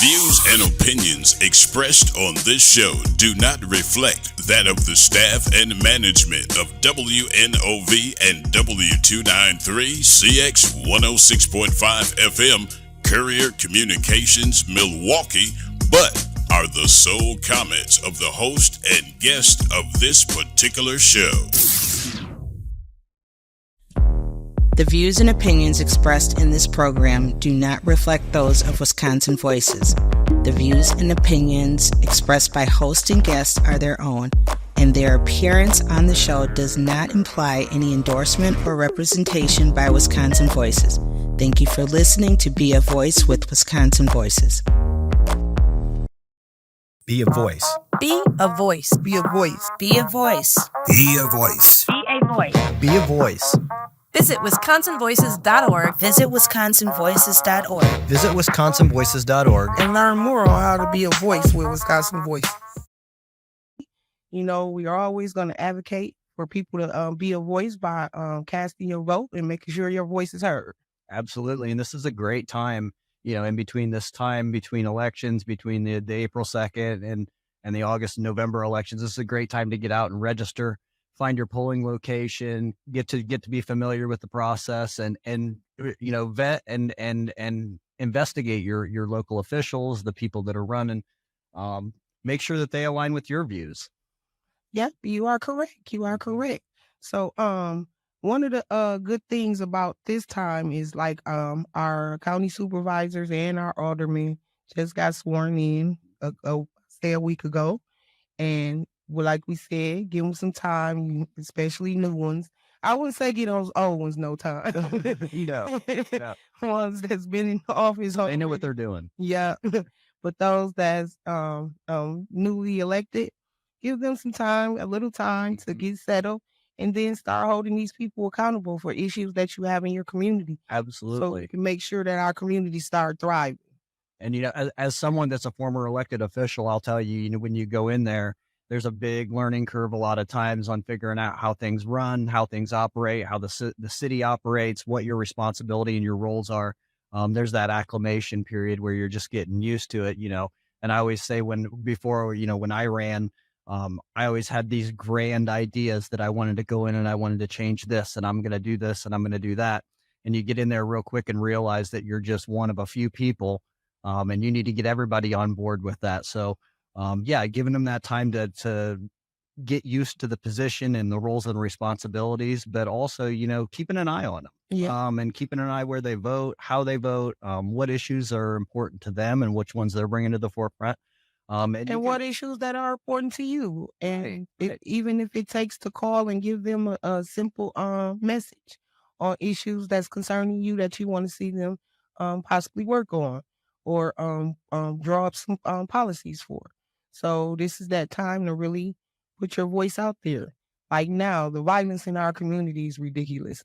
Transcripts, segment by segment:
views and opinions expressed on this show do not reflect that of the staff and management of WNOV and W293 CX 106.5 FM Courier Communications Milwaukee, but are the sole comments of the host and guest of this particular show. The views and opinions expressed in this program do not reflect those of Wisconsin Voices. The views and opinions expressed by host and guests are their own, and their appearance on the show does not imply any endorsement or representation by Wisconsin Voices. Thank you for listening to Be a Voice with Wisconsin Voices. Be a voice. Be a voice. Be a voice. Be a voice. Be a voice. Be a voice. Be a voice. Visit WisconsinVoices.org. Visit WisconsinVoices.org. Visit WisconsinVoices.org And learn more on how to be a voice with Wisconsin Voices. You know, we are always going to advocate for people to be a voice by casting your vote and making sure your voice is heard. Absolutely. And this is a great time, in between this time, between elections, between the April 2nd and the August and November elections. This is a great time to get out and register, find your polling location, get to be familiar with the process and vet and investigate your local officials, the people that are running, make sure that they align with your views. Yep, you are correct. You are correct. So, one of the good things about this time is like our county supervisors and our aldermen just got sworn in a week ago, and like we said, give them some time, especially new ones. I wouldn't say give those old ones no time. Ones that's been in office. They know what they're doing. Yeah, but those that's newly elected, give them some time, a little time to get settled, and then start holding these people accountable for issues that you have in your community. Absolutely. So we can make sure that our community start thriving. And, as someone that's a former elected official, I'll tell you, when you go in there, there's a big learning curve a lot of times on figuring out how things run, how things operate, how the city operates, what your responsibility and your roles are. There's that acclimation period where you're just getting used to it, and I always say when I ran, I always had these grand ideas that I wanted to go in and I wanted to change this and I'm going to do this and I'm going to do that. And you get in there real quick and realize that you're just one of a few people. And you need to get everybody on board with that. So, giving them that time to get used to the position and the roles and responsibilities, but also, keeping an eye on them. Yeah. And keeping an eye where they vote, how they vote, what issues are important to them and which ones they're bringing to the forefront. And what issues that are important to you. And Right. even if it takes to call and give them a simple message on issues that's concerning you that you want to see them possibly work on or draw up some policies for. So this is that time to really put your voice out there. Like now, the violence in our community is ridiculous.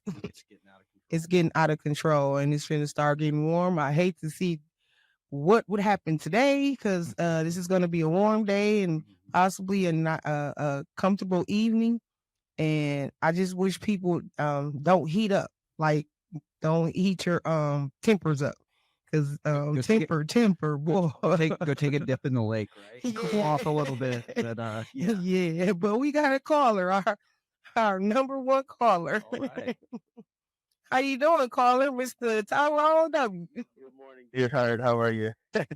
It's getting out of control and it's going to start getting warm. I hate to see what would happen today because this is going to be a warm day and possibly a comfortable evening. And I just wish people don't heat up, like don't heat your tempers up. Because temper, boy. Go take a dip in the lake, right? Cool off a little bit. But, yeah, but we got a caller, our number one caller. All right. How you doing, caller, Mr. Tyrone W? Good morning, dear Howard. How are you?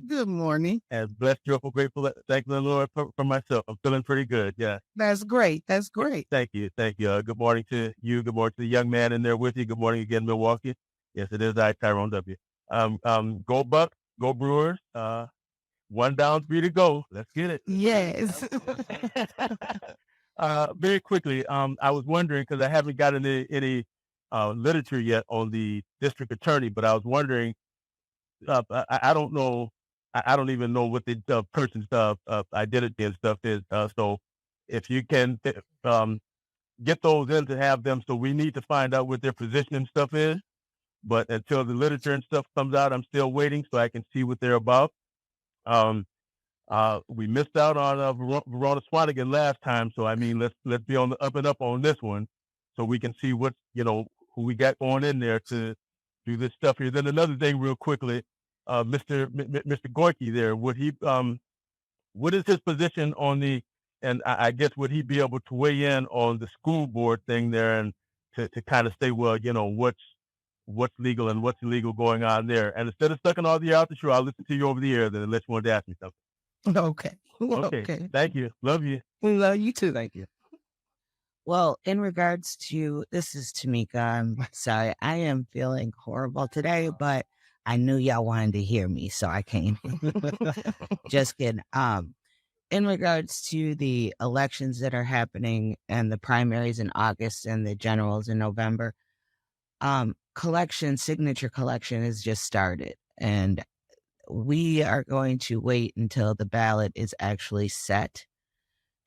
Good morning. And blessed, joyful, grateful, thank the Lord for myself. I'm feeling pretty good. Yeah. That's great. That's great. Thank you. Thank you. Good morning to you. Good morning to the young man in there with you. Good morning again, Milwaukee. Yes, it is I, Tyrone W. Go Bucks, go Brewers. 1 down, 3 to go. Let's get it. Yes. Very quickly, I was wondering because I haven't gotten any literature yet on the district attorney, but I was wondering. I don't know. I don't even know what the person's identity and stuff is. So if you can get those in to have them, so we need to find out what their position and stuff is. But until the literature and stuff comes out, I'm still waiting so I can see what they're about. We missed out on Verona Swanigan last time, so I mean, let's be on the up and up on this one, so we can see what who we got going in there to do this stuff here. Then another thing, real quickly, Mr. Gorky there, would he what is his position on the, and I guess would he be able to weigh in on the school board thing there and to kind of say, well, what's legal and what's illegal going on there? And instead of sucking all the air out the show, I'll listen to you over the air then unless you want to ask me something. Okay. Okay. Thank you. Love you. We love you too. Thank you. Well, in regards to this is Tamika. I'm sorry, I am feeling horrible today, but I knew y'all wanted to hear me, so I came. Just kidding. In regards to the elections that are happening and the primaries in August and the generals in November, signature collection has just started, and we are going to wait until the ballot is actually set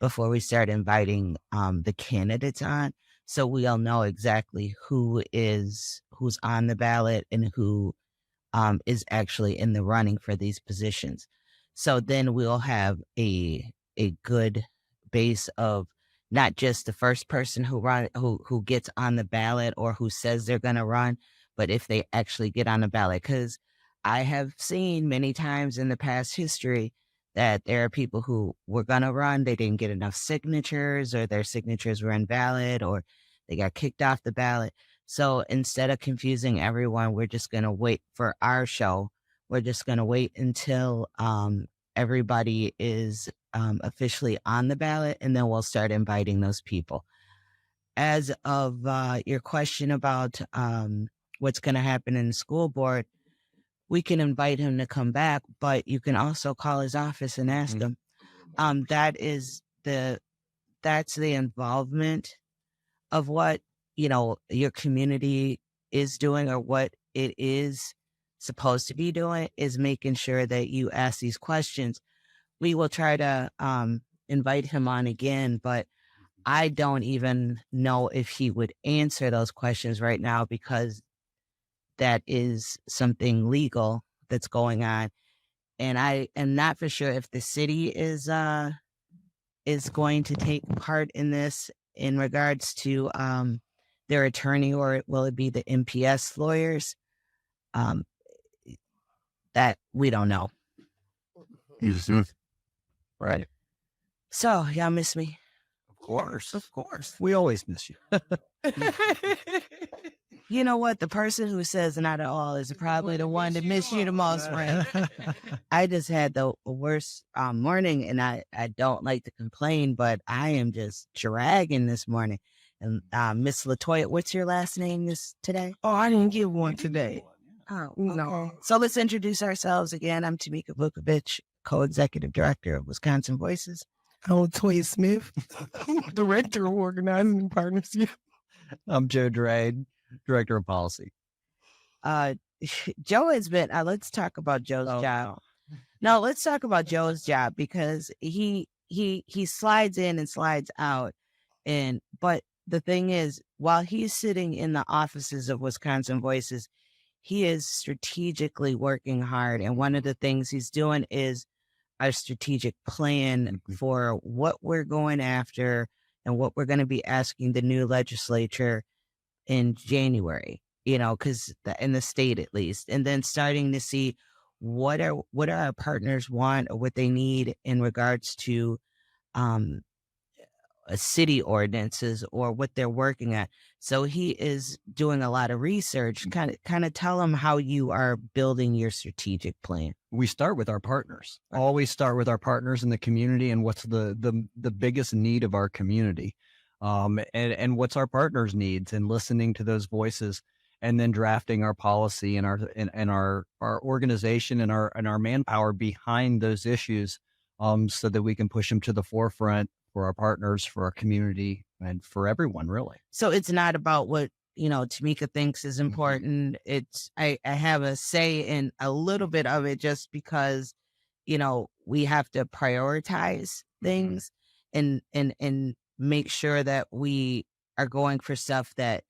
before we start inviting the candidates on, so we'll know exactly who's on the ballot and who is actually in the running for these positions. So then we'll have a good base of not just the first person who gets on the ballot or who says they're going to run, but if they actually get on the ballot. Because I have seen many times in the past history that there are people who were going to run, they didn't get enough signatures, or their signatures were invalid, or they got kicked off the ballot. So instead of confusing everyone, we're just going to wait for our show. We're just going to wait until everybody is officially on the ballot, and then we'll start inviting those people. As of your question about what's going to happen in the school board, we can invite him to come back, but you can also call his office and ask him. That's the involvement of what, your community is doing, or what it is supposed to be doing, is making sure that you ask these questions. We will try to invite him on again, but I don't even know if he would answer those questions right now, because that is something legal that's going on. And I am not for sure if the city is going to take part in this in regards to their attorney, or will it be the MPS lawyers? That we don't know. Right. So y'all miss me? Of course. We always miss you. You know what? The person who says not at all is probably the one that miss you the most, friend. I just had the worst morning, and I don't like to complain, but I am just dragging this morning. And Miss LaToya, what's your last name today? Oh, I didn't give one today. Oh, No. okay. So let's introduce ourselves again. I'm Tamika Vukovich, co-executive director of Wisconsin Voices. I'm LaToya Smith, director of organizing and partnership. I'm Joe Drade, director of policy. Joe has been, let's talk about Joe's job. No, let's talk about Joe's job, because he slides in and slides out. But the thing is, while he's sitting in the offices of Wisconsin Voices, he is strategically working hard. And one of the things he's doing is our strategic plan for what we're going after and what we're going to be asking the new legislature in January, because in the state at least, and then starting to see what our partners want or what they need in regards to city ordinances or what they're working at. So he is doing a lot of research. Kind of tell them how you are building your strategic plan. We start with our partners. Always start with our partners in the community and what's the biggest need of our community, and what's our partners' needs, and listening to those voices, and then drafting our policy and our organization and our manpower behind those issues, so that we can push them to the forefront for our partners, for our community, and for everyone, really. So it's not about what, Tamika thinks is important. It's, I have a say in a little bit of it, just because, we have to prioritize things and make sure that we are going for stuff that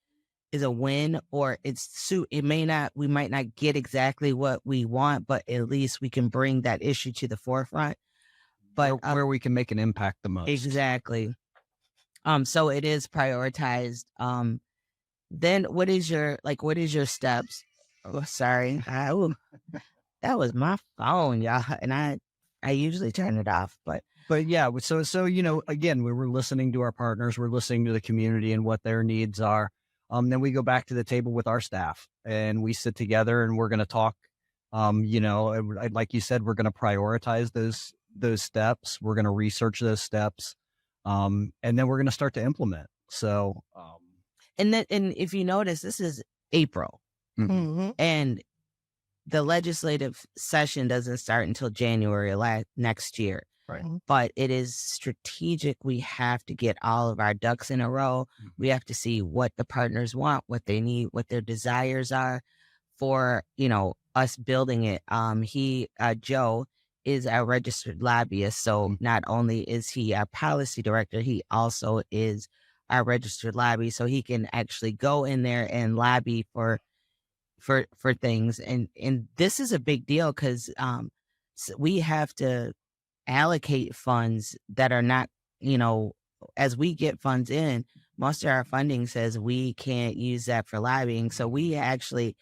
is a win, or we might not get exactly what we want, but at least we can bring that issue to the forefront. But where we can make an impact the most. Exactly. So it is prioritized. Then what is your steps? Oh, sorry. That was my phone, y'all, and I usually turn it off, but yeah, so again, we were listening to our partners, we're listening to the community and what their needs are. Then we go back to the table with our staff and we sit together and we're going to talk. Like you said, we're going to prioritize those steps. We're going to research those steps, and then we're going to start to implement. So, and if you notice, this is April, and the legislative session doesn't start until January next year. Right. But it is strategic. We have to get all of our ducks in a row. We have to see what the partners want, what they need, what their desires are for, us building it. Joe is our registered lobbyist. So not only is he our policy director, he also is our registered lobby. So he can actually go in there and lobby for things. And this is a big deal because we have to allocate funds that are not, as we get funds in, most of our funding says we can't use that for lobbying. So we actually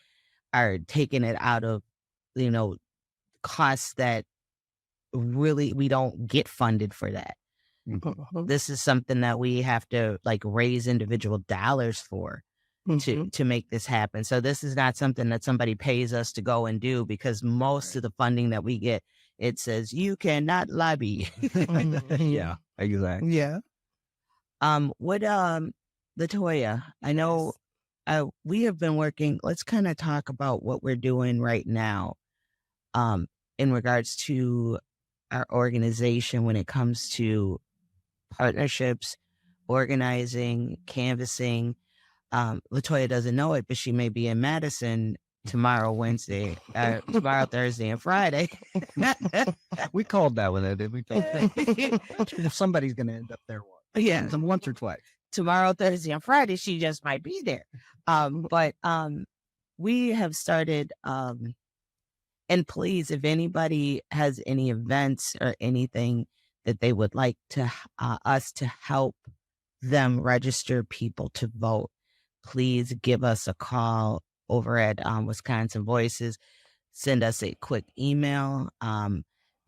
are taking it out of, costs that really we don't get funded for that. This is something that we have to raise individual dollars for to make this happen. So this is not something that somebody pays us to go and do, because most of the funding that we get, it says you cannot lobby. Yeah, exactly. Yeah. Latoya, I know we have been working. Let's kind of talk about what we're doing right now, in regards to our organization when it comes to partnerships, organizing, canvassing. Latoya doesn't know it, but she may be in Madison tomorrow, Thursday, and Friday. We called that one, did we? If somebody's going to end up there once or twice. Tomorrow, Thursday, and Friday, she just might be there. But we have started, and please, if anybody has any events or anything that they would like to us to help them register people to vote, please give us a call over at Wisconsin Voices. Send us a quick email.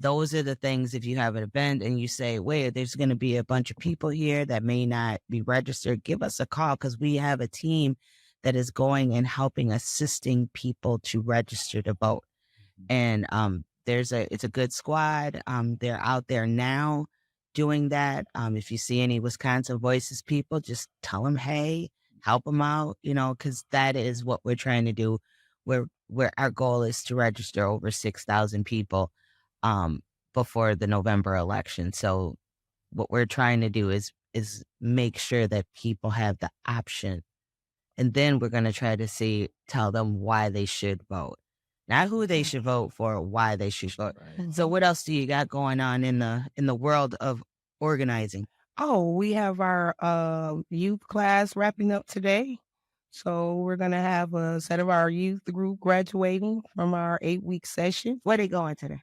Those are the things. If you have an event and you say, wait, there's going to be a bunch of people here that may not be registered, give us a call, because we have a team that is going and helping, assisting people to register to vote. And it's a good squad. They're out there now doing that. If you see any Wisconsin Voices people, just tell them, hey, help them out, because that is what we're trying to do. Where our goal is to register over 6,000 people before the November election. So what we're trying to do is make sure that people have the option. And then we're going to try to tell them why they should vote. Not who they should vote for, why they should vote. Right. So what else do you got going on in the world of organizing? Oh, we have our youth class wrapping up today. So we're going to have a set of our youth group graduating from our 8-week session. Where they going today?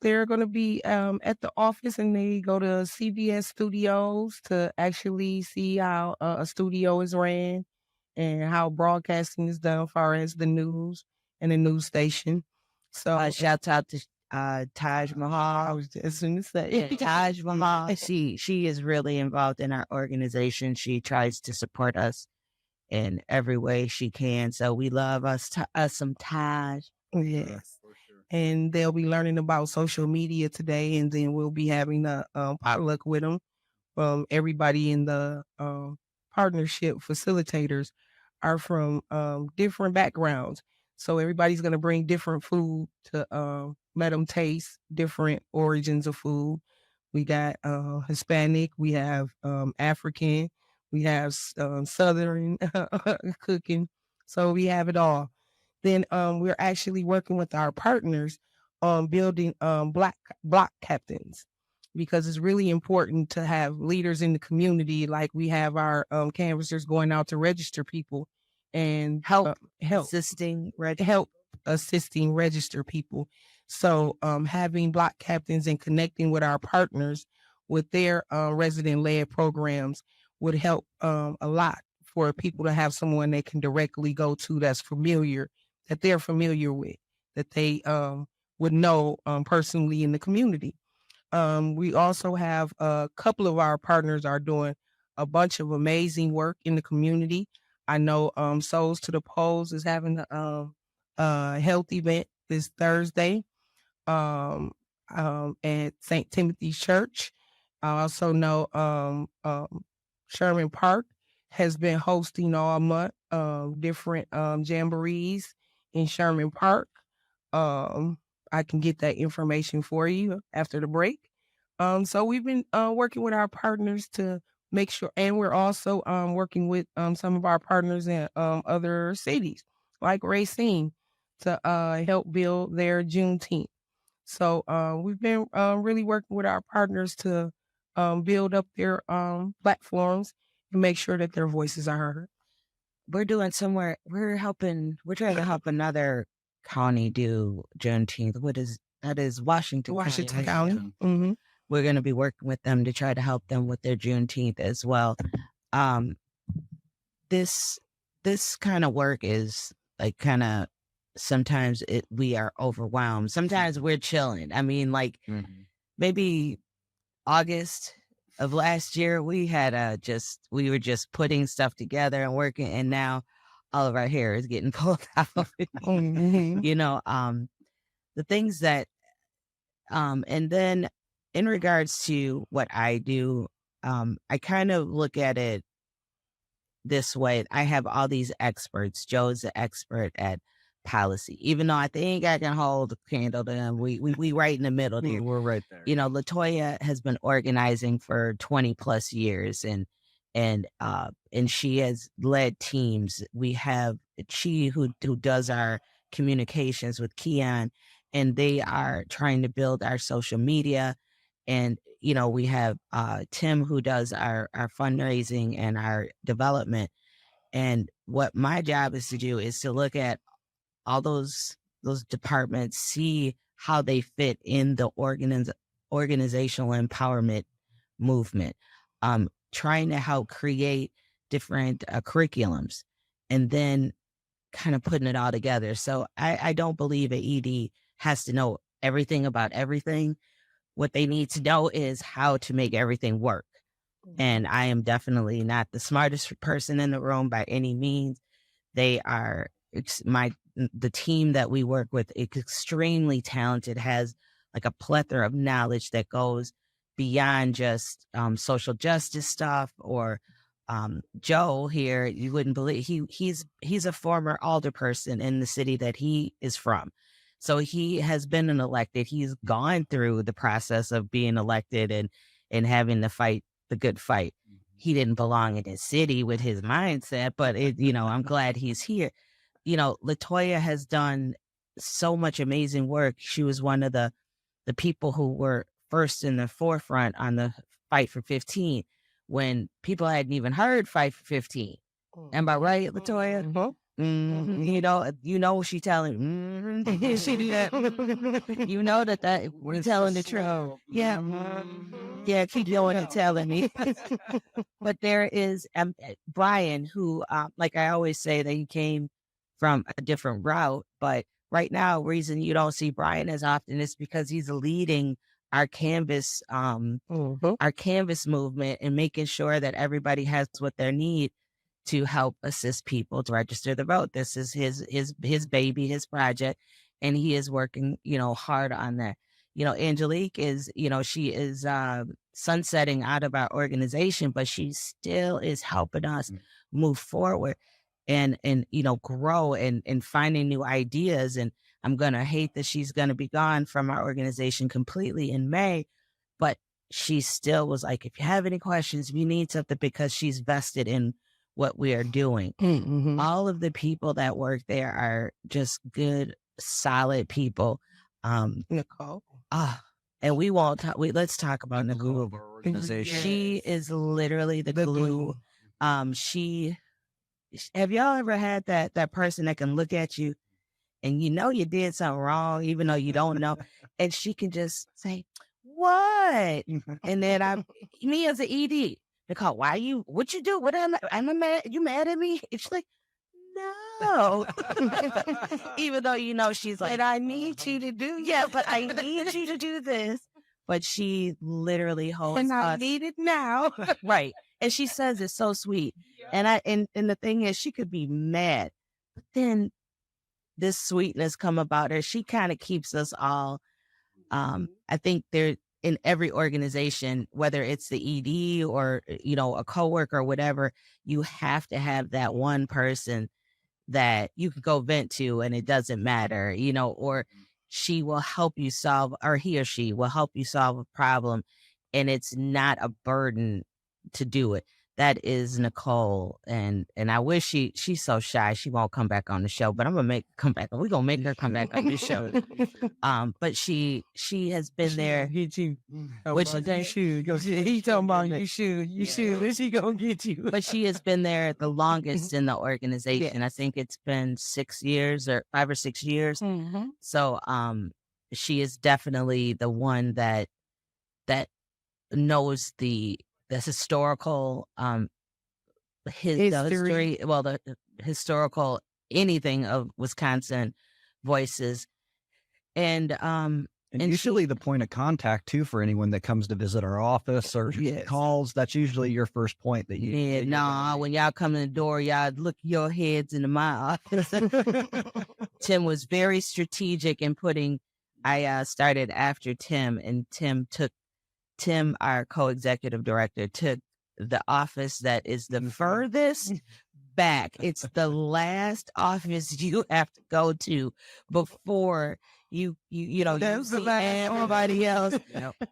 They're going to be at the office, and they go to CBS Studios to actually see how a studio is ran and how broadcasting is done as far as the news and the news station. So shout out to Taj Mahal. I was just going to say Taj Mahal. She is really involved in our organization. She tries to support us in every way she can. So we love us some Taj. Yes. And they'll be learning about social media today, and then we'll be having a potluck with them. Everybody in the partnership facilitators are from different backgrounds. So everybody's going to bring different food to let them taste different origins of food. We got Hispanic, we have African, we have Southern cooking. So we have it all. Then we're actually working with our partners on building block captains, because it's really important to have leaders in the community. Like we have our canvassers going out to register people and help assisting register people. So having block captains and connecting with our partners with their resident-led programs would help a lot for people to have someone they can directly go to that they're familiar with, that they would know personally in the community. We also have a couple of our partners are doing a bunch of amazing work in the community. I know Souls to the Polls is having a health event this Thursday at St. Timothy's Church. I also know Sherman Park has been hosting all month different jamborees in Sherman Park. I can get that information for you after the break. So we've been working with our partners to make sure, and we're also working with some of our partners in other cities like Racine to help build their Juneteenth. So we've been really working with our partners to build up their platforms and make sure that their voices are heard. We're trying to help another county do Juneteenth. That is Washington County. Mm-hmm. We're going to be working with them to try to help them with their Juneteenth as well. This kind of work is like kind of, sometimes we are overwhelmed. Sometimes we're chilling. I mean, like maybe August of last year, we were just putting stuff together and working, and now all of our hair is getting pulled out. Mm-hmm. You know, the things that, and then in regards to what I do, I kind of look at it this way. I have all these experts. Joe's the expert at policy, even though I think I can hold a candle to them. We right in the middle there. We're right there. You know, Latoya has been organizing for 20 plus years, and she has led teams. We have Chi who does our communications with Keon, and they are trying to build our social media. And, you know, we have Tim who does our fundraising and our development. And what my job is to do is to look at all those departments, see how they fit in the organizational empowerment movement, trying to help create different curriculums, and then kind of putting it all together. So I don't believe an ED has to know everything about everything. What they need to know is how to make everything work. And I am definitely not the smartest person in the room by any means. They are the team that we work with is extremely talented, has like a plethora of knowledge that goes beyond just social justice stuff. Or Joe here, you wouldn't believe, he's a former alderperson in the city that he is from. So he has been an elected. He's gone through the process of being elected and having to fight the good fight. He didn't belong in his city with his mindset, but I'm glad he's here. You know, Latoya has done so much amazing work. She was one of the people who were first in the forefront on the Fight for 15 when people hadn't even heard Fight for 15. Am I right, Latoya? Mm-hmm. Mm-hmm. You know she telling. Mm-hmm. She do that. You know that we're telling the truth. Yeah, yeah. Keep going and telling me. But there is Brian, who, like I always say, that he came from a different route. But right now, reason you don't see Brian as often is because he's leading our Canvas, our Canvas movement, and making sure that everybody has what they need to help assist people to register the vote. This is his baby, his project, and he is working, hard on that. Angelique is, she is sunsetting out of our organization, but she still is helping us move forward and grow and finding new ideas. And I'm going to hate that she's going to be gone from our organization completely in May, but she still was like, if you have any questions, if you need something, because she's vested in what we are doing. Mm-hmm. All of the people that work there are just good, solid people. Nicole. And we won't talk. Let's talk about Nicole. Of our organization. Yes. She is literally the glue. Have y'all ever had that person that can look at you and you did something wrong, even though you don't know, and she can just say, "What?" And then me as an ED, Nicole, what you do? What am I mad? You mad at me? It's like, no. Even though, you know, she's like, And I need you to do yeah, but I need you to do this. But she literally holds and I us. need it now. Right. And she says it's so sweet. And and the thing is, she could be mad, but then this sweetness come about her. She kind of keeps us all. I think there in every organization, whether it's the ED or, you know, a coworker or whatever, you have to have that one person that you can go vent to and it doesn't matter, you know, or she will help you solve, or he or she will help you solve a problem, and it's not a burden to do it. That is Nicole, and I wish she's so shy she won't come back on the show, but I'm gonna make her come back. We're gonna make her come back on the show. But she has been there. Get you. Which They should. He talking about you should. You should. Is he gonna get you? But she has been there the longest in the organization. I think it's been 6 years or 5 or 6 years. Mm-hmm. So she is definitely the one that knows the historical the history, well, the historical anything of Wisconsin Voices. And usually the point of contact too for anyone that comes to visit our office or calls, that's usually your first point that you when y'all come in the door, y'all look your heads into my office. Tim was very strategic in putting, I started after Tim, and Tim, our co-executive director, took the office that is the furthest back. It's the last office you have to go to before you know, you see everybody else.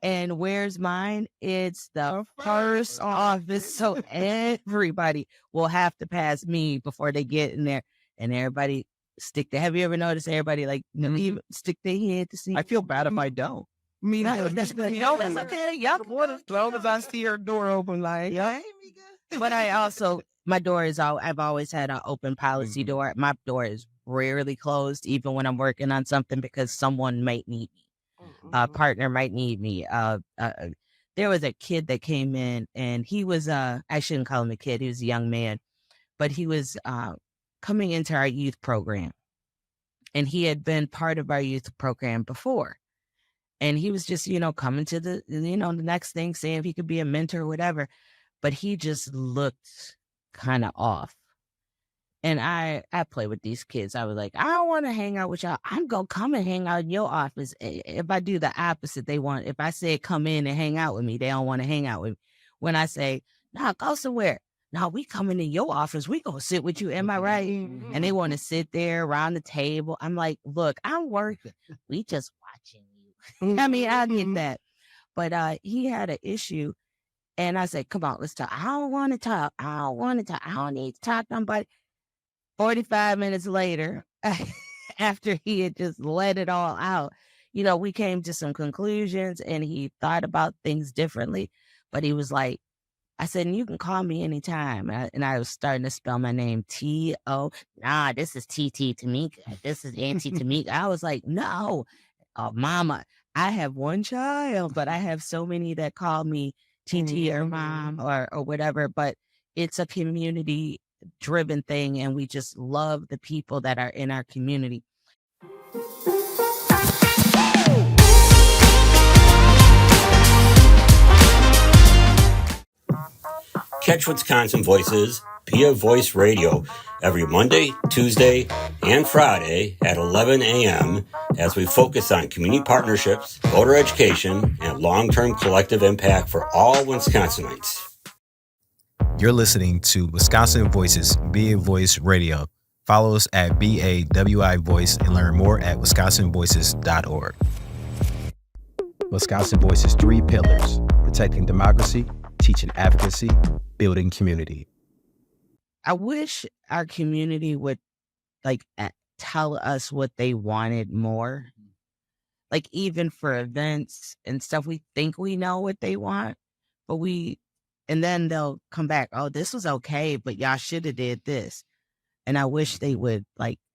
And where's mine? It's the first office. So everybody will have to pass me before they get in there. And everybody have you ever noticed everybody like even stick their head to see? I feel bad if I don't. Me, that's okay. As long as I see her door open, like, But my door is I've always had an open policy door. My door is rarely closed, even when I'm working on something, because someone might need me. A partner might need me. There was a kid that came in, and he was, I shouldn't call him a kid, he was a young man, but he was coming into our youth program. And he had been part of our youth program before. And he was just, you know, coming to the, you know, the next thing, saying if he could be a mentor or whatever. But he just looked kind of off. And I play with these kids. I was like, I don't want to hang out with y'all. I'm going to come and hang out in your office. If I do the opposite, if I say come in and hang out with me, they don't want to hang out with me. When I say, no, go somewhere. No, we coming in your office. We going to sit with you. Am I right? And they want to sit there around the table. I'm like, look, I'm working. We just watching you. I mean, I get that. But he had an issue. And I said, come on, let's talk. I don't want to talk. I don't need to talk to nobody. 45 minutes later, after he had just let it all out, you know, we came to some conclusions, and he thought about things differently. But he was like, I said, you can call me anytime. And I was starting to spell my name T-O. Nah, this is T-T Tamika. This is Auntie Tamika. I was like, no, Mama, I have one child, but I have so many that call me TT or Mom or whatever. But it's a community driven thing, and we just love the people that are in our community. Catch Wisconsin Voices via Voice Radio every Monday, Tuesday, and Friday at 11 a.m. as we focus on community partnerships, voter education, and long-term collective impact for all Wisconsinites. You're listening to Wisconsin Voices via Voice Radio. Follow us at BAWI Voice and learn more at wisconsinvoices.org. Wisconsin Voices 3 pillars: protecting democracy, teaching advocacy, building community. I wish our community would tell us what they wanted more. Like, even for events and stuff, we think we know what they want, but and then they'll come back, oh, this was okay, but y'all should have did this. And I wish they would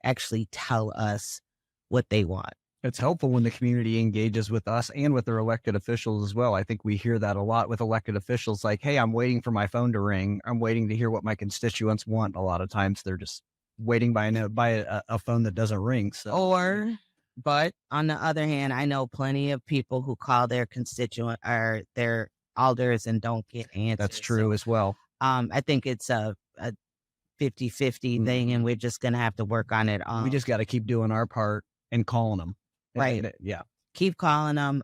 actually tell us what they want. It's helpful when the community engages with us and with their elected officials as well. I think we hear that a lot with elected officials, like, hey, I'm waiting for my phone to ring. I'm waiting to hear what my constituents want. A lot of times they're just waiting by a phone that doesn't ring. So. But on the other hand, I know plenty of people who call their constituent or their alders and don't get answers. That's true as well. I think it's a 50-50 thing, and we're just going to have to work on it. We just got to keep doing our part and calling them. Right. Yeah. Keep calling them.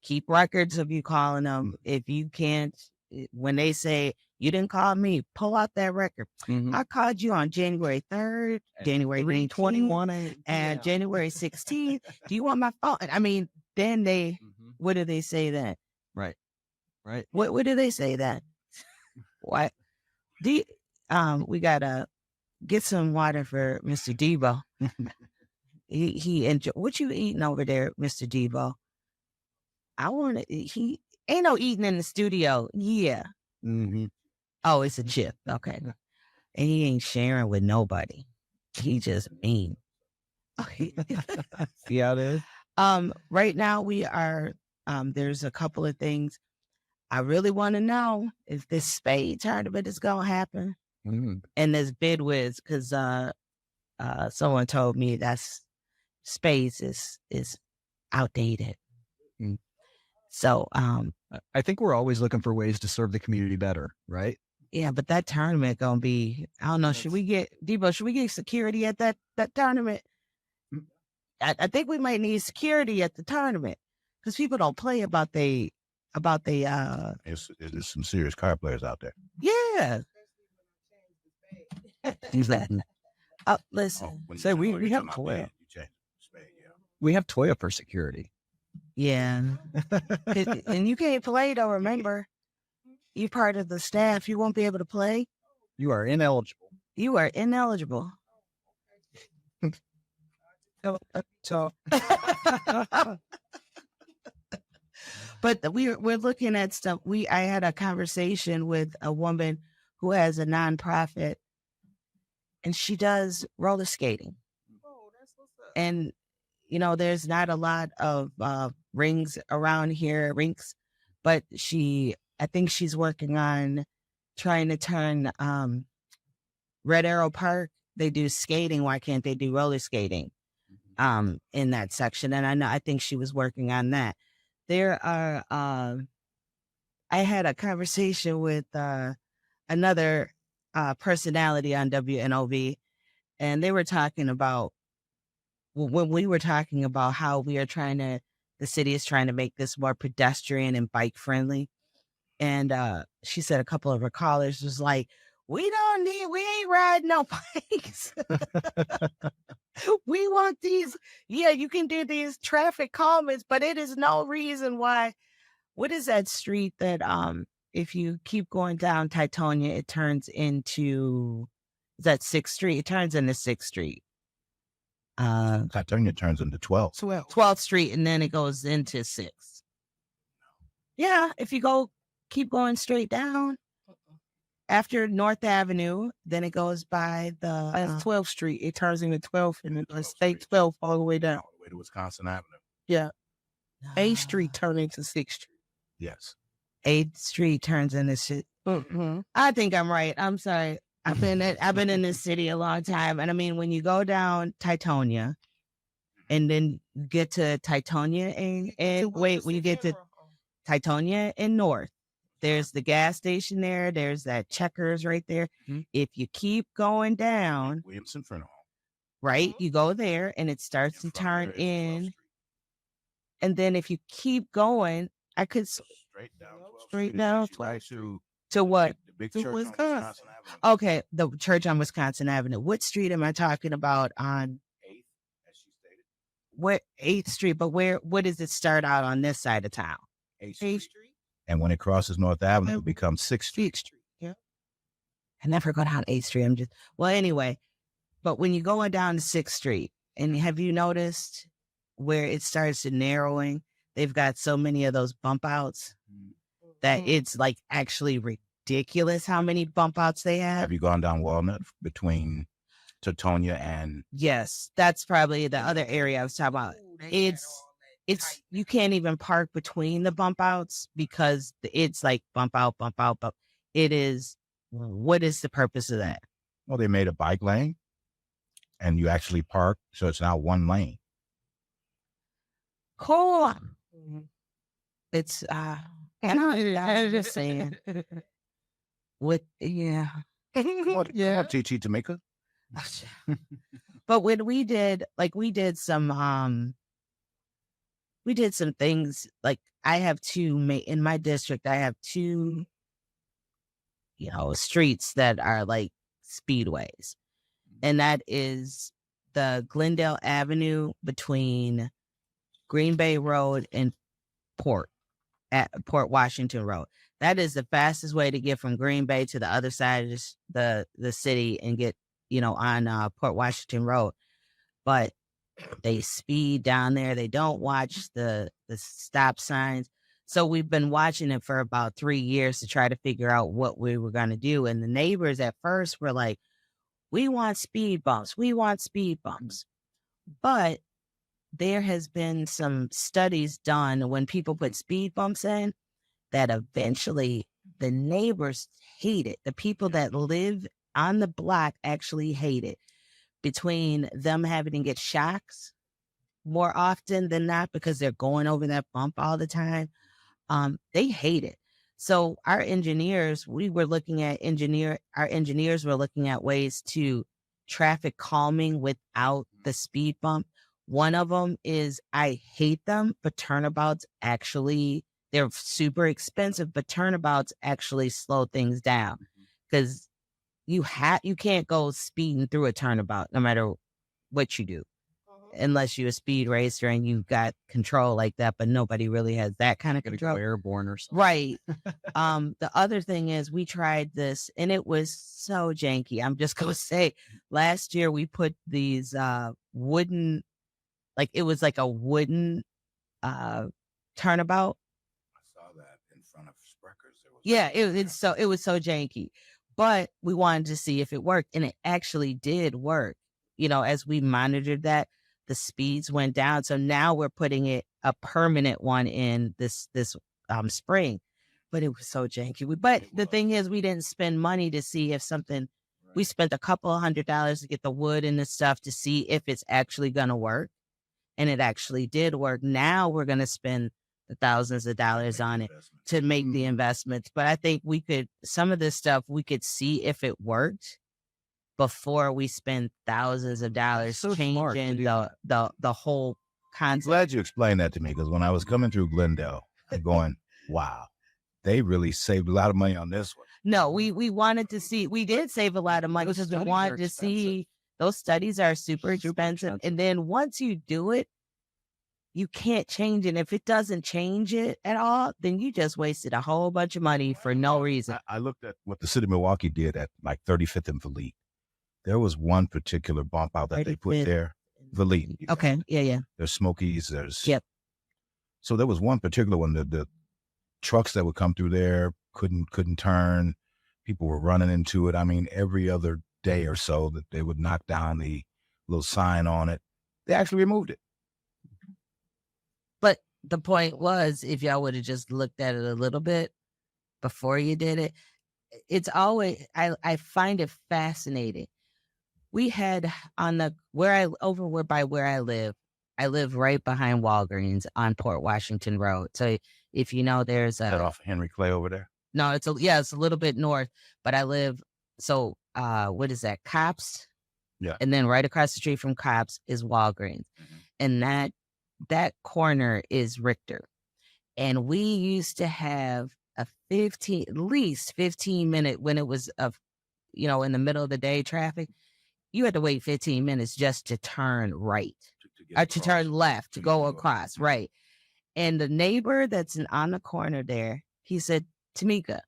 Keep records of you calling them. If you can't, when they say, you didn't call me, pull out that record. I called you on January 3rd, January 21, and January 16th. Do you want my phone? I mean, then they, what do they say then? Right. What do they say then? What? We gotta get some water for Mr. Debo. he enjoy. What you eating over there, Mr. Debo? He ain't no eating in the studio. Yeah. Oh, it's a chip. Okay. And he ain't sharing with nobody. He just mean. See how it is? Right now we are, there's a couple of things. I really want to know if this spade tournament is going to happen. And this bid whiz, because someone told me that's spades is outdated. So I think we're always looking for ways to serve the community better, right? Yeah, but that tournament gonna be, I don't know, should we get security at that tournament? I think we might need security at the tournament because people don't play about they There's some serious card players out there. Yeah. Listen. Say we have Toya. We have Toya for security. Yeah. And you can't play though, remember. You're part of the staff. You won't be able to play. You are ineligible. You are ineligible. So but we're looking at stuff. I had a conversation with a woman who has a nonprofit, and she does roller skating. Oh, that's what's up. And you know, there's not a lot of rinks around here, but I think she's working on trying to turn Red Arrow Park. They do skating. Why can't they do roller skating in that section? And I think she was working on that. There are, I had a conversation with another personality on WNOV, and they were talking about, when we were talking about how the city is trying to make this more pedestrian and bike friendly. And she said a couple of her callers was like, we ain't riding no bikes. We want these. Yeah, you can do these traffic calmers, but it is no reason why. What is that street that if you keep going down Titonia, it turns into, is that 6th Street? It turns into 6th Street. Titonia turns into 12th. 12th Street, and then it goes into 6th. Yeah, if you keep going straight down after North Avenue, then it goes by the 12th Street. It turns into 12th, and it stays 12th all the way down. All the way to Wisconsin Avenue. Yeah. 8th Street turned into 6th Street. Yes. 8th Street turns into 6th. I think I'm right. I'm sorry. I've been in this city a long time, and I mean, when you go down Titonia, and then get to Titonia and when you get to Titonia and North, there's the gas station there. There's that Checkers right there. If you keep going down, Williamson Funeral Home. Right, you go there, and it starts to turn in. And then if you keep going, I could straight down 12th Straight down Right to what? the big To church Wisconsin. on Wisconsin Avenue. Okay, the church on Wisconsin Avenue. What street am I talking about on 8th, as she stated. what 8th Street? But what does it start out on this side of town? 8th 8th Street. Street. And when it crosses North Avenue, it becomes 6th Street. 6th Street. Yeah. I never go down 8th Street. Anyway, but when you're going down to 6th Street, and have you noticed where it starts to narrowing? They've got so many of those bump outs that it's like actually ridiculous how many bump outs they have. Have you gone down Walnut between Titonia and Yes, that's probably the other area I was talking about. It's you can't even park between the bump outs because it's like bump out, but it is, what is the purpose of that? well, they made a bike lane. and you actually park, so it's now one lane. Cool. It's and I'm just saying. With Come on, TT Tamika. But when we did some things, like I have in my district, I have two, streets that are like speedways. And that is the Glendale Avenue between Green Bay Road and Port Washington Road. That is the fastest way to get from Green Bay to the other side of the city and get, on Port Washington Road. But they speed down there. They don't watch the stop signs. So we've been watching it for about 3 years to try to figure out what we were going to do. And the neighbors at first were like, we want speed bumps. We want speed bumps. But there has been some studies done when people put speed bumps in that eventually the neighbors hate it. The people that live on the block actually hate it. Between them having to get shocks more often than not because they're going over that bump all the time, they hate it. So our engineers were looking at ways to traffic calming without the speed bump. One of them is, I hate them, but turnabouts they're super expensive, but turnabouts actually slow things down because you can't go speeding through a turnabout no matter what you do, unless you're a speed racer and you've got control like that, but nobody really has that kind of control. Go airborne or something. Right. The other thing is we tried this and it was so janky. I'm just going to say last year we put these wooden, like it was like a wooden turnabout. I saw that in front of Sprecher's. It was so janky. But we wanted to see if it worked, and it actually did work. As we monitored that, the speeds went down. So now we're putting a permanent one in this spring. But it was so janky. But the thing is, we didn't spend money to see if something. We spent a couple of $100s to get the wood and the stuff to see if it's actually going to work, and it actually did work. Now we're going to spend the thousands of dollars on it to make the investments. But I think some of this stuff we could see if it worked before we spend thousands of dollars changing the whole concept. I'm glad you explained that to me, because when I was coming through Glendale, I'm going, wow, they really saved a lot of money on this one. No, we wanted to see, we did save a lot of money because we wanted to see. Those studies are super expensive. And then once you do it, you can't change it. If it doesn't change it at all, then you just wasted a whole bunch of money for no reason. I looked at what the city of Milwaukee did at like 35th and Valete. There was one particular bump out that they put there. Valete. Okay. Yeah. There's Smokies. There's. Yep. So there was one particular one that the trucks that would come through there couldn't turn. People were running into it. I mean, every other day or so that they would knock down the little sign on it. They actually removed it. But the point was, if y'all would have just looked at it a little bit before you did it, it's always, I find it fascinating. We had where I live right behind Walgreens on Port Washington Road. So if you know, there's Is that off Henry Clay over there? No, it's a little bit north, but I live, what is that? Cops. Yeah. And then right across the street from Cops is Walgreens. Mm-hmm. And that corner is Richter. And we used to have at least 15 minute when it was in the middle of the day traffic, you had to wait 15 minutes just to turn right to turn left, to go across. Right. And the neighbor that's on the corner there, he said, Tamika,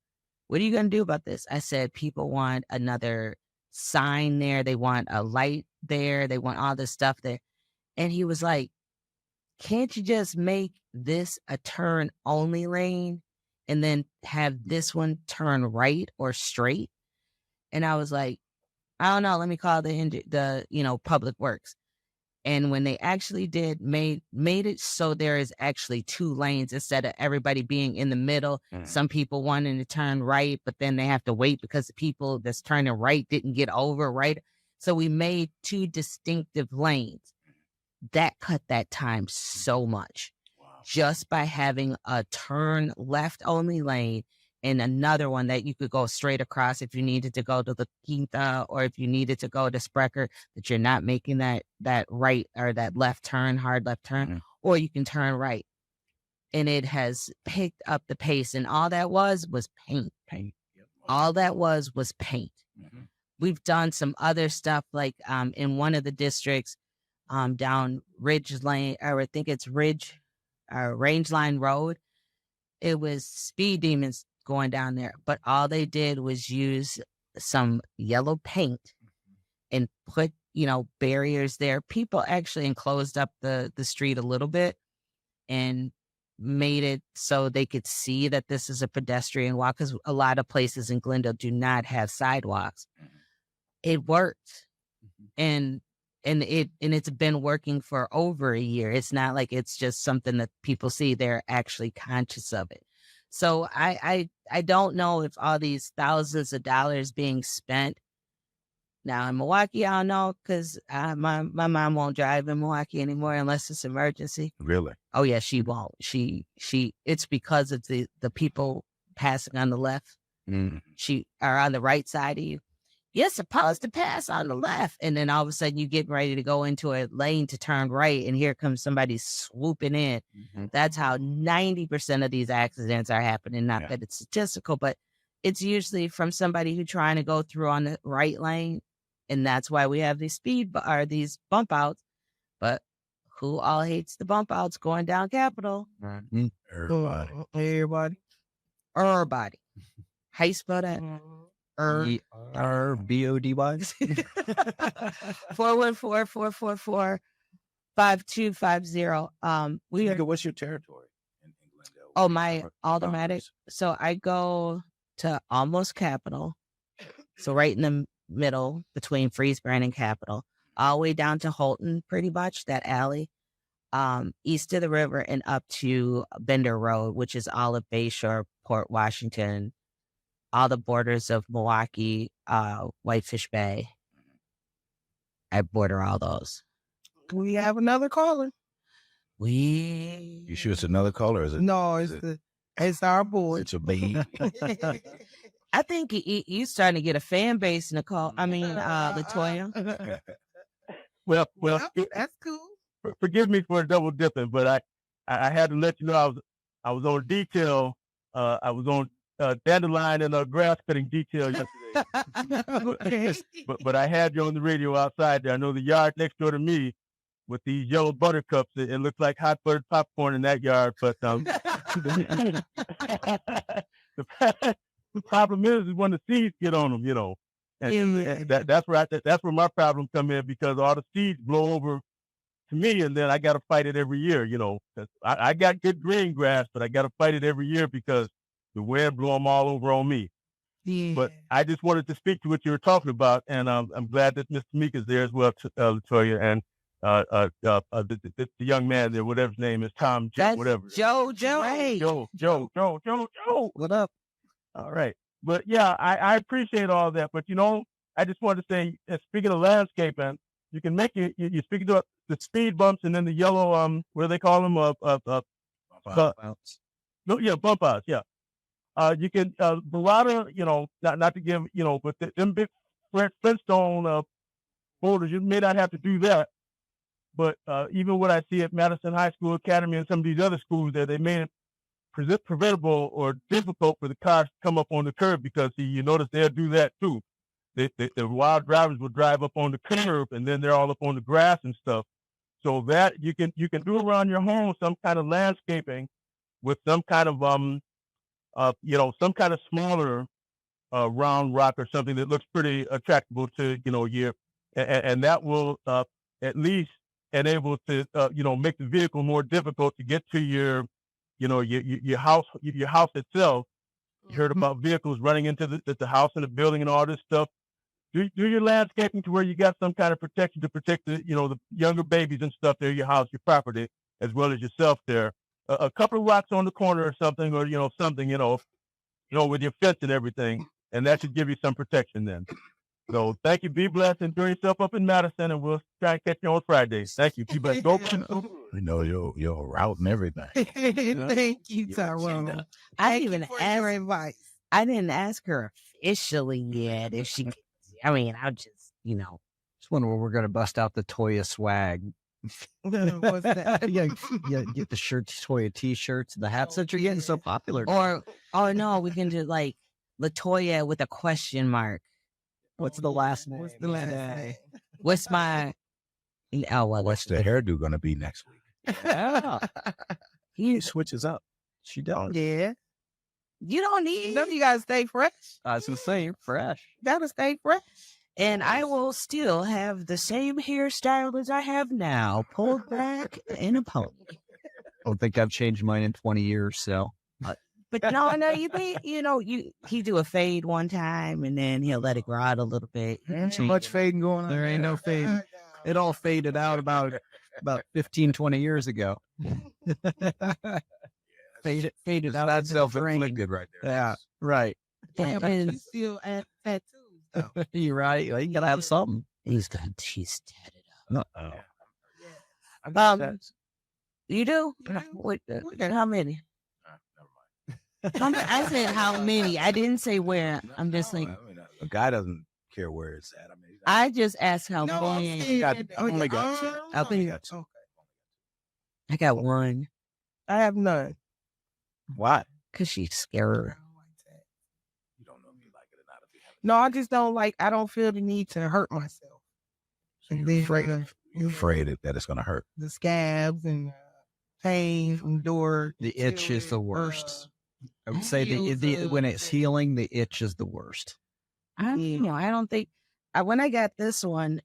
what are you going to do about this? I said, people want another sign there. They want a light there. They want all this stuff there. And he was like, can't you just make this a turn only lane and then have this one turn right or straight? And I was like, I don't know. Let me call the Public Works. And when they actually made it so there is actually two lanes instead of everybody being in the middle. Mm. Some people wanting to turn right, but then they have to wait because the people that's turning right didn't get over right. So we made 2 distinctive lanes. That cut that time so much. Just by having a turn left only lane and another one that you could go straight across if you needed to go to the Quinta or if you needed to go to Sprecher, that you're not making that right or that left turn, hard left turn, or you can turn right. And it has picked up the pace, and all that was paint. All that was paint. We've done some other stuff like in one of the districts down Ridge Lane, or I think it's Range Line Road. It was speed demons going down there, but all they did was use some yellow paint and put, barriers there. People actually enclosed up the street a little bit and made it so they could see that this is a pedestrian walk, because a lot of places in Glendale do not have sidewalks. It worked. And it's been working for over a year. It's not like it's just something that people see. They're actually conscious of it. So I don't know if all these thousands of dollars being spent now in Milwaukee, I don't know, because my mom won't drive in Milwaukee anymore unless it's emergency. Really? Oh yeah, she won't. She it's because of the people passing on the left. She are on the right side of you. You're supposed to pass on the left. And then all of a sudden you get ready to go into a lane to turn right, and here comes somebody swooping in. That's how 90% of these accidents are happening. Not that it's statistical, but it's usually from somebody who's trying to go through on the right lane. And that's why we have these these bump outs. But who all hates the bump outs going down Capitol? Everybody. Everybody. How you spell that? ERBODY. 414-444-5250. What's your territory in Glendale? Oh, my automatic. So I go to almost Capitol. So right in the middle between Freesbrand and Capitol, all the way down to Holton, pretty much that alley, east of the river and up to Bender Road, which is all of Bayshore, Port Washington, all the borders of Milwaukee, Whitefish Bay. I border all those. We have another caller. You sure it's another caller? Or is it? No, it's our boy. It's a baby. I think he's starting to get a fan base, Nicole. Latoya. Well, That's cool. forgive me for double dipping, but I had to let you know I was on detail. I was on dandelion and grass cutting detail yesterday. but I had you on the radio outside there. I know the yard next door to me with these yellow buttercups. It looks like hot buttered popcorn in that yard. But the problem is when the seeds get on them, and that's where my problem come in, because all the seeds blow over to me, and then I got to fight it every year. 'Cause I got good green grass, but I got to fight it every year because the wind blew them all over on me. Yeah. But I just wanted to speak to what you were talking about, and I'm glad that Mr. Meek is there as well, Latoya, and the young man there, whatever his name is, Tom, That's whatever. Joe. Joe. What up? All right. But yeah, I appreciate all that. But I just wanted to say, speaking of landscaping, you can make it. You're speaking to the speed bumps and then the yellow what do they call them? Bump outs. No, yeah, bump outs. Yeah. You can Barada, not to give, but them big Flintstone boulders, you may not have to do that. But even what I see at Madison High School Academy and some of these other schools there, they made it preventable or difficult for the cars to come up on the curb, because you notice they'll do that too. The wild drivers will drive up on the curb, and then they're all up on the grass and stuff. So that you can do around your home some kind of landscaping with some kind of some kind of smaller round rock or something that looks pretty attractable to you, and that will at least enable to make the vehicle more difficult to get to your house itself. You heard about vehicles running into the house and the building and all this stuff. Do your landscaping to where you got some kind of protection to protect the younger babies and stuff there, your house, your property, as well as yourself there. A couple of rocks on the corner or something, or something, with your fence and everything, and that should give you some protection then. So thank you. Be blessed. Enjoy yourself up in Madison, and we'll try and catch you on Fridays. Thank you. Be blessed. Go. You know your route and everything. Thank you, Tyrone. I didn't even for your ask. advice. I didn't ask her officially yet if she. I mean, I'll just Just wonder when we're going to bust out the Toya swag. What's that? yeah, get the shirts, Toya t-shirts, the hats that you're getting so popular. Or no, we can do like Latoya with a question mark. What's the last name? What's the last name? What's my? Oh, well, What's the hairdo going to be next week? Yeah. He switches up. She does. Yeah. You don't need. No, you gotta stay fresh. I was going to say, you're fresh. Gotta stay fresh. And I will still have the same hairstyle as I have now, pulled back in a pony. I don't think I've changed mine in 20 years, so. But no, he do a fade one time and then he'll let it grow out a little bit. Too much fading going on. There ain't no fade. It all faded out about 15, 20 years ago. Faded out. That's self-inflicted right there. Yeah, right. Yeah, You and still add tattoos though. You're right. Well, you got to have something. he's tatted up. Uh-oh. You do? What, how many? I said how many. I didn't say where. I'm just like, a guy doesn't care where it's at. I mean, I just asked how No, I'm many. saying got- that- only got two. I think got two. I got one I have none. why? because she's scared. You don't know if you like it or not. If you haven't. No, I just don't like. I don't feel the need to hurt myself. And these You're afraid that it's going to hurt. the scabs and pain from door. The itch is the worst. I would say when it's healing, the itch is the worst. I don't think. When I got this one,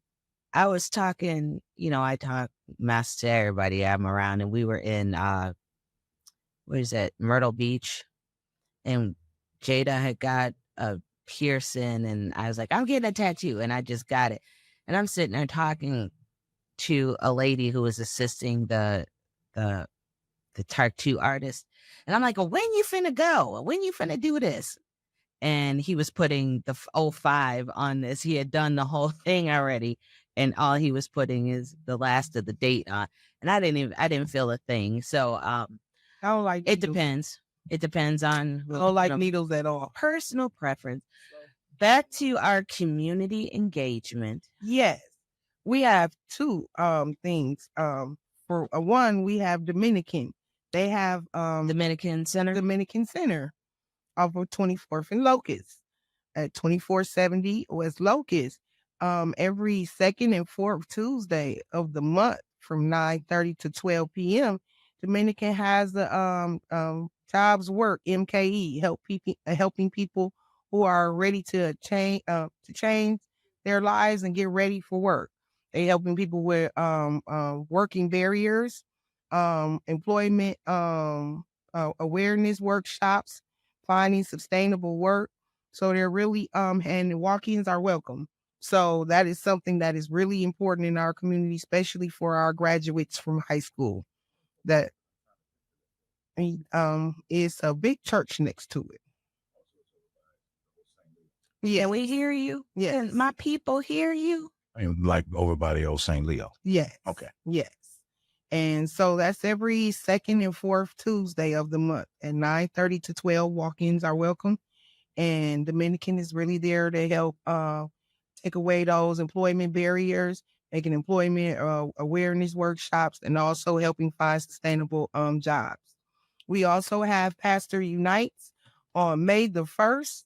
I was talking. I talk mess to everybody I'm around, and we were in what is that, Myrtle Beach, and Jada had got a piercing, and I was like, I'm getting a tattoo, and I just got it, and I'm sitting there talking to a lady who was assisting the tattoo artist, and I'm like, well, when you finna go? When you finna do this? And he was putting the 05 on this. He had done the whole thing already, and all he was putting is the last of the date on. And I didn't feel a thing. So I don't like. it needles. depends. It depends on I don't like needles at all. personal preference. Back to our community engagement. Yes, we have two things. For one, we have Dominican. They have Dominican Center. Dominican Center off of 24th and Locust at 2470 West Locust. Every second and fourth Tuesday of the month from 9:30 to 12 p.m. Dominican has the Jobs Work MKE helping people who are ready to change their lives and get ready for work. They helping people with working barriers, employment awareness workshops, finding sustainable work. So they're really and walk-ins are welcome. So that is something that is really important in our community, especially for our graduates from high school. That is a big church next to it. Can we hear you? Yes. Can my people hear you? I mean, like over by the old St. Leo. Yes. Okay. Yes. And so that's every second and fourth Tuesday of the month at 9:30 to 12. Walk-ins are welcome. And Dominican is really there to help take away those employment barriers, making employment awareness workshops, and also helping find sustainable jobs. We also have Pastor Unites on May the 1st,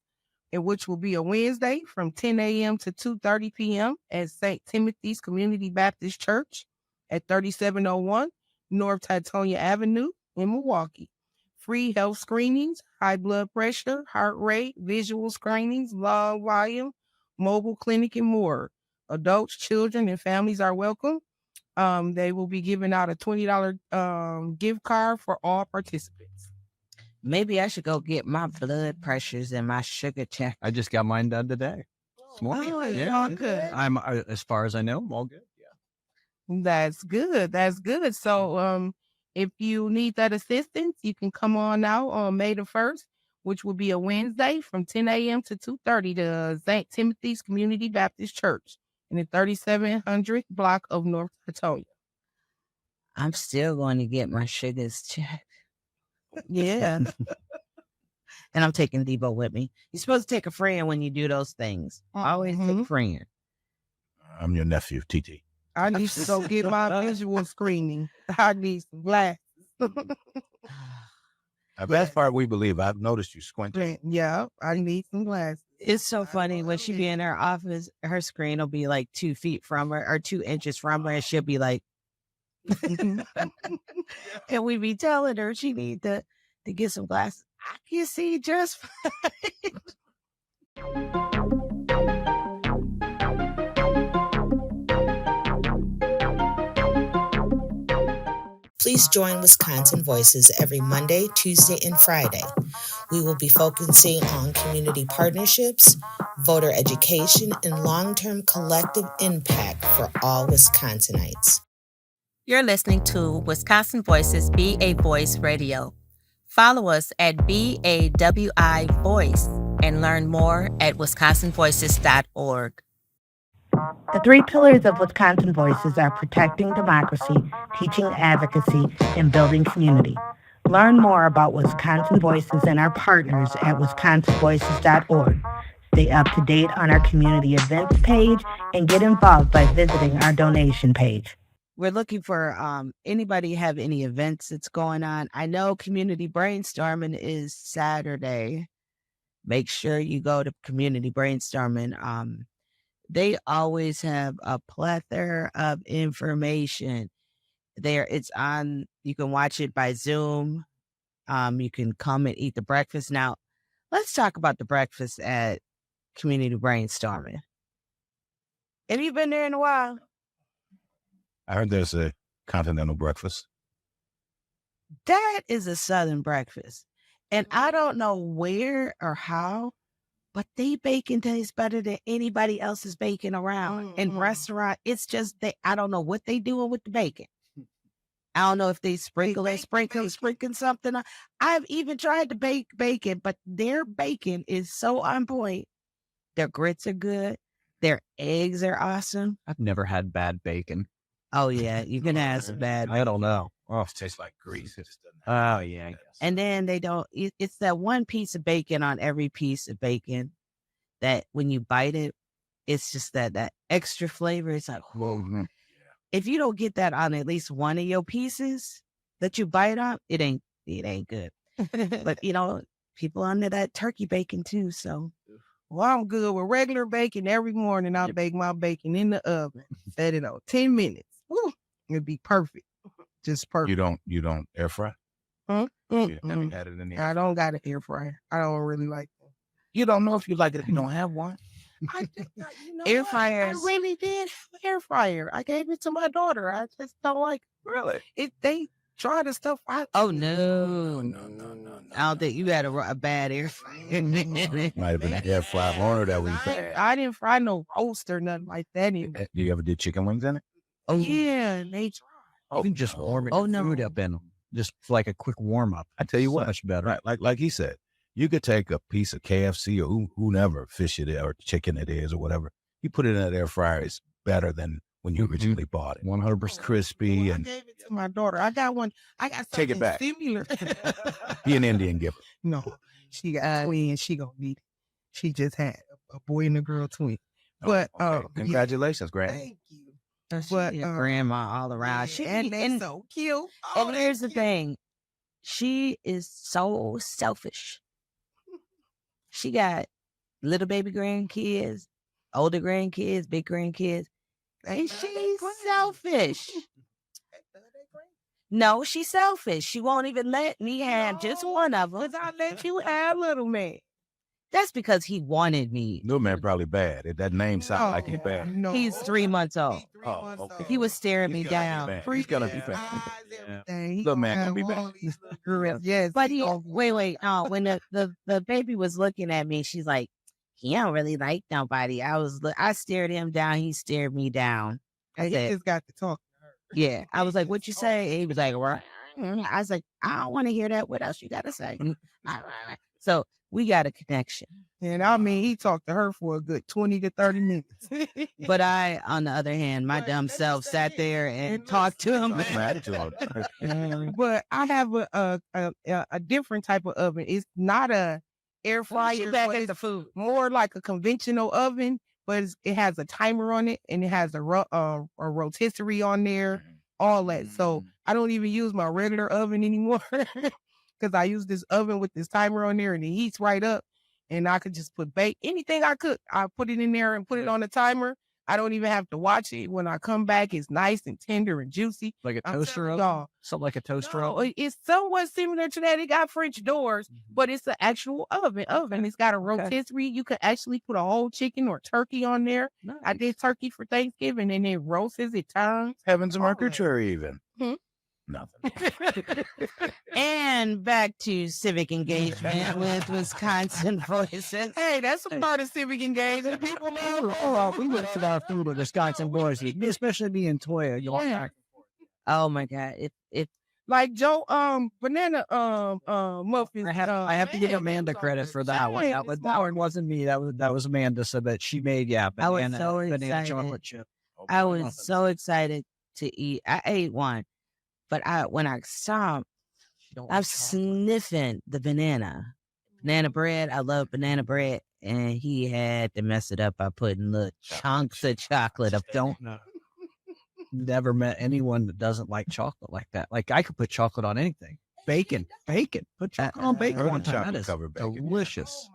which will be a Wednesday from 10 a.m. to 2:30 p.m. at St. Timothy's Community Baptist Church at 3701 North Titonia Avenue in Milwaukee. Free health screenings, high blood pressure, heart rate, visual screenings, lung volume, mobile clinic, and more. Adults, children, and families are welcome. They will be giving out a $20 gift card for all participants. Maybe I should go get my blood pressures and my sugar check. I just got mine done today. This morning. Oh, it's Yeah. all good. I'm as far as I know, I'm all good. Yeah. That's good. That's good. So if you need that assistance, you can come on out on May the 1st. which will be a Wednesday from 10 a.m. to 2:30 to St. Timothy's Community Baptist Church in the 3700 block of North Latonia. I'm still going to get my sugars checked. Yeah. And I'm taking Debo with me. You're supposed to take a friend when you do those things. Always take a friend. I'm your nephew, TT. I need to go get my visual screening. I need some glasses. The best part, we believe, I've noticed you squinting. Yeah, I need some glasses. It's so funny when she be in her office, her screen will be like 2 feet from her or 2 inches from her, and she'll be like, and we be telling her she need to get some glasses. I can see just fine. Please join Wisconsin Voices every Monday, Tuesday, and Friday. We will be focusing on community partnerships, voter education, and long-term collective impact for all Wisconsinites. You're listening to Wisconsin Voices Be a Voice Radio. Follow us at BAWI Voice and learn more at wisconsinvoices.org. The 3 pillars of Wisconsin Voices are protecting democracy, teaching advocacy, and building community. Learn more about Wisconsin Voices and our partners at wisconsinvoices.org. Stay up to date on our community events page and get involved by visiting our donation page. We're looking for anybody have any events that's going on. I know community brainstorming is Saturday. Make sure you go to community brainstorming. They always have a plethora of information there. It's on, you can watch it by Zoom. You can come and eat the breakfast. Now, let's talk about the breakfast at community brainstorming. Have you been there in a while? I heard there's a continental breakfast. That is a Southern breakfast. And I don't know where or how, but they bacon tastes better than anybody else's bacon around. In restaurant, it's just I don't know what they doing with the bacon. I don't know if they sprinkle something on. I've even tried to bake bacon, but their bacon is so on point. Their grits are good. Their eggs are awesome. I've never had bad bacon. Oh, yeah. You can have some bad. I don't know. Oh, it tastes like grease. It just doesn't Oh, yeah. I guess. And then they don't, it's that one piece of bacon on every piece of bacon that when you bite it, it's just that extra flavor. It's like, whoa. If you don't get that on at least one of your pieces that you bite on, it ain't good. But, people under that turkey bacon too. So, well, I'm good with regular bacon every morning. I bake my bacon in the oven. Set it on 10 minutes. Woo, it'd be perfect. Just perfect. You don't air fry? Huh? Have you had it in the I don't got an air fryer. I don't really like them. You don't know if you like it if you don't have one? Air fryers. I really did have an air fryer. I gave it to my daughter. I just don't like it. Really? They try the stuff out. Oh, no. I don't think you had a bad air fryer. Might have been an air fry owner that was. I didn't fry no roast or nothing like that. Either. You ever did chicken wings in it? Oh, yeah, they try. You can just warm it food up in them. Just like a quick warm up. I tell you what, much better. Right, like he said, you could take a piece of KFC or whoever fish it is or chicken it is or whatever. You put it in that air fryer, it's better than when you originally bought it. 100% crispy. I And gave it to my daughter. I got one. I got something take it back. similar. Be an Indian giver. No, she got a twin and she gonna need it. She just had a boy and a girl twin. But okay. Congratulations, Grant. Thank you. But grandma all around. And they're so cute. And here's the thing. She is so selfish. She got little baby grandkids, older grandkids, big grandkids. And she's selfish. No, she's selfish. She won't even let me have just one of them. I let you have little man. That's because he wanted me. Little man probably bad. That name sounds like he's bad. No. He's 3 months old. Okay. He was staring me down. He's gonna be bad. Little man gonna be bad. Yes. But wait. When the baby was looking at me, she's like, he don't really like nobody. I stared him down. He stared me down. I just got to talk to her. Yeah. I was like, what you say? He was like, right. I was like, I don't want to hear that. What else you got to say? So we got a connection. And I mean, he talked to her for a good 20 to 30 minutes. But I, on the other hand, my dumb self sat there and talked to him. But I have a different type of oven. It's not a air fryer. Back but at it's the food. more like a conventional oven, but it has a timer on it and it has a rotisserie on there, all that. So I don't even use my regular oven anymore because I use this oven with this timer on there and it heats right up. And I could just bake anything I cook. I put it in there and put it on the timer. I don't even have to watch it. When I come back, it's nice and tender and juicy. Like a toaster oven? Something like a toaster oven? It's somewhat similar to that. It got French doors, but it's an actual oven. It's got a rotisserie. You could actually put a whole chicken or turkey on there. Nice. I did turkey for Thanksgiving and it roasts, it turns. Heavens and Mercury even. Nothing. And back to civic engagement with Wisconsin Voices. Hey, that's a part of civic engagement. People know. We went to our food with Wisconsin Voices, especially me and Toya. Oh my God. If like Joe, banana muffins. I have to give Amanda credit for that one. That one wasn't me. That was Amanda. So that she made banana chocolate chip. I was so excited to eat. I ate one, but when I saw, I was sniffing the banana bread. I love banana bread, and he had to mess it up by putting little chunks of chocolate up. Don't know. Never met anyone that doesn't like chocolate like that. Like I could put chocolate on anything. Bacon. Put chocolate on bacon one time. That is delicious.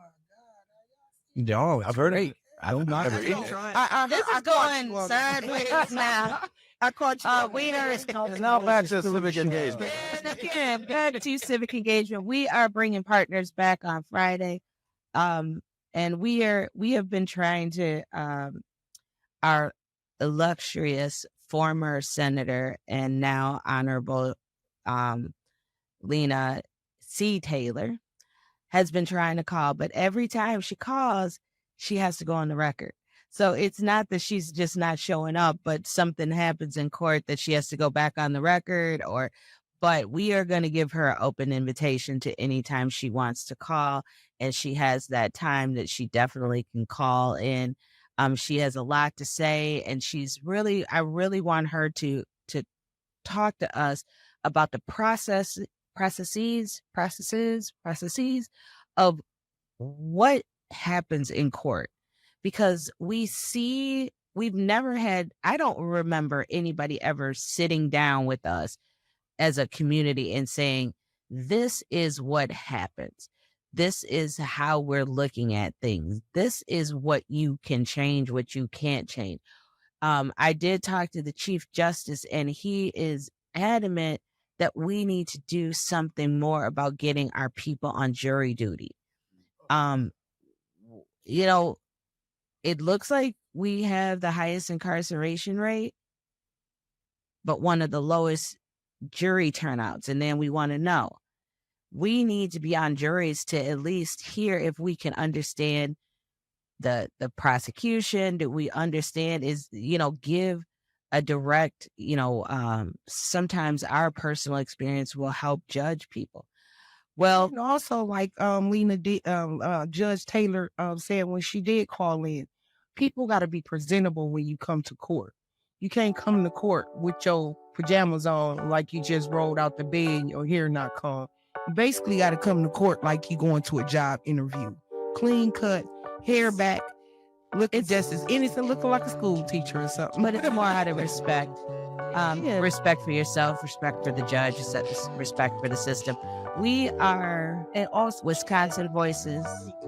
No, I've heard it. I don't know. This is going sideways now. I caught you. Wiener is Now back to civic engagement. And again, back to civic engagement. We are bringing partners back on Friday, and we have been trying to our illustrious former senator and now honorable Lena C. Taylor has been trying to call, but every time she calls, she has to go on the record. So it's not that she's just not showing up, but something happens in court that she has to go back on the record but we are going to give her an open invitation to any time she wants to call. And she has that time that she definitely can call in. She has a lot to say, and I really want her to talk to us about the processes of what happens in court. Because we've never had, I don't remember anybody ever sitting down with us as a community and saying, this is what happens. This is how we're looking at things. This is what you can change, what you can't change. I did talk to the Chief Justice, and he is adamant that we need to do something more about getting our people on jury duty. It looks like we have the highest incarceration rate, but one of the lowest jury turnouts. And then we want to know, we need to be on juries to at least hear if we can understand the prosecution. Do we understand give a direct, sometimes our personal experience will help judge people. Well, also like Lena Judge Taylor said when she did call in, people got to be presentable when you come to court. You can't come to court with your pajamas on like you just rolled out the bed and your hair not combed. You basically got to come to court like you going to a job interview. Clean cut, hair back, looking just as innocent, looking like a school teacher or something. But it's more out of respect. Respect for yourself, respect for the judge, respect for the system. We are, and also Wisconsin Voices.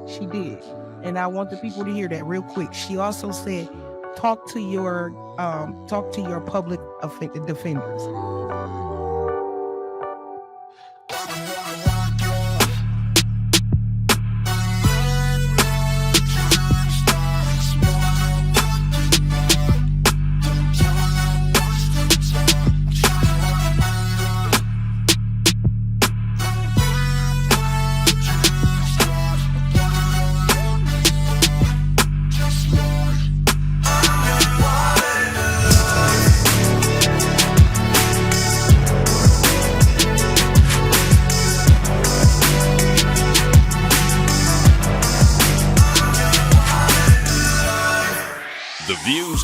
She did. And I want the people to hear that real quick. She also said, talk to your public defenders.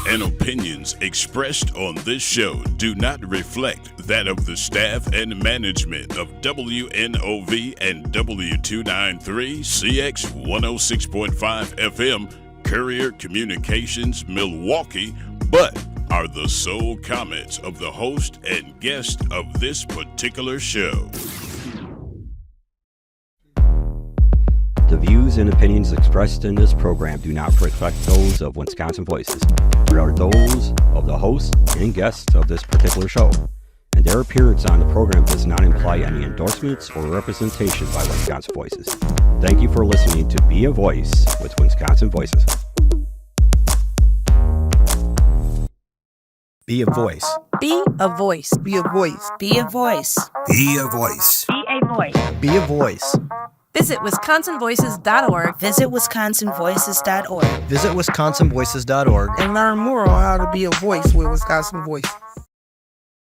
and opinions expressed on this show do not reflect that of the staff and management of WNOV and W293 CX 106.5 FM Courier Communications Milwaukee, but are the sole comments of the host and guest of this particular show. The views and opinions expressed in this program do not reflect those of Wisconsin Voices, but are those of the host and guests of this particular show, and their appearance on the program does not imply any endorsements or representation by Wisconsin Voices. Thank you for listening to Be a Voice with Wisconsin Voices. Be a voice. Be a voice. Be a voice. Be a voice. Be a voice. Be a voice. Be a voice. Visit WisconsinVoices.org. Visit WisconsinVoices.org. Visit WisconsinVoices.org And learn more on how to be a voice with Wisconsin Voice.